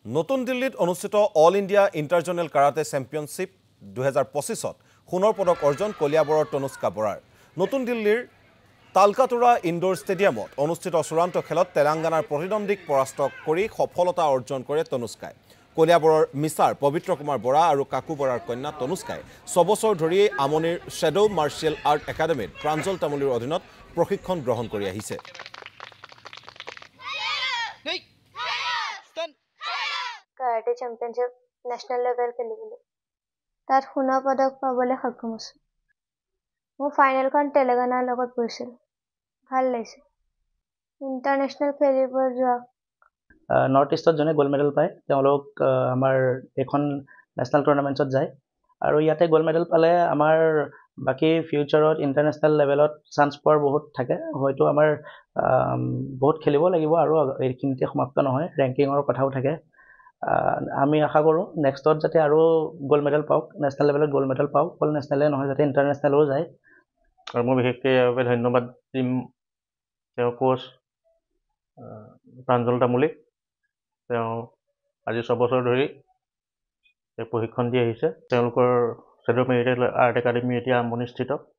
নতুন দিল্লীত অনুষ্ঠিত অল ইণ্ডিয়া ইণ্টাৰজনেল কাৰাটে চেম্পিয়নশ্বিপ 2025ত সোণৰ পদক অৰ্জন কলিয়াবৰৰ তনুষ্কা বৰাৰ। নতুন দিল্লীৰ তালকাটোৰা ইনডোৰ ষ্টেডিয়ামত অনুষ্ঠিত চূড়ান্ত খেলত তেলেংগানাৰ প্ৰতিদ্বন্দ্বীক পৰাস্ত কৰি সফলতা অৰ্জন কৰে তনুষ্কাই। কলিয়াবৰৰ মিছাৰ পবিত্ৰ কুমাৰ বৰা আৰু কাকু বৰাৰ কন্যা তনুষ্কাই 6 বছৰ ধৰি আমনিৰ শ্বেডো মাৰ্চিয়েল আৰ্ট একাডেমীত প্ৰাঞ্জল তামুলীৰ অধীনত প্ৰশিক্ষণ গ্ৰহণ কৰি আহিছে। কাৰাটে চেম্পিয়নশ্বিপ নেশ্যনেল লেভেল খেলিবলৈ তাত সোণৰ পদক পাবলৈ সক্ষম হৈছোঁ। মোৰ ফাইনেলখন তেলেংগানাৰ লগত পৰিছিল, ভাল লাগিছে। ইণ্টাৰনেশ্যনেল খেলিব যোৱা নৰ্থ ইষ্টত যোনে গ'ল্ড মেডেল পায় তেওঁলোক আমাৰ এখন নেশ্যনেল টুৰ্ণামেণ্টছত যায় আৰু ইয়াতে গ'ল্ড মেডেল পালে আমাৰ বাকী ফিউচাৰত ইণ্টাৰনেশ্যনেল লেভেলত চান্স পোৱাৰ বহুত থাকে। হয়তো আমাৰ বহুত খেলিব লাগিব আৰু এইখিনিতে সমাপ্ত নহয়, ৰেংকিঙৰ কথাও থাকে। আমি আশা কৰোঁ নেক্সটত যাতে আৰু গ'ল্ড মেডেল পাওক, নেশ্যনেল লেভেলত গ'ল্ড মেডেল পাওক, অকল নেশ্যনেলে নহয় যাতে ইণ্টাৰনেশ্যনেলো যায়। আৰু মই বিশেষকৈ ইয়াৰ বাবে ধন্যবাদ দিম তেওঁ কোচ প্ৰাঞ্জল তামুলীক। তেওঁ আজি 6 বছৰ ধৰি প্ৰশিক্ষণ দি আহিছে। তেওঁলোকৰ শ্বেডো মেৰিটেল আৰ্ট একাডেমী এতিয়া আমনিস্থিত।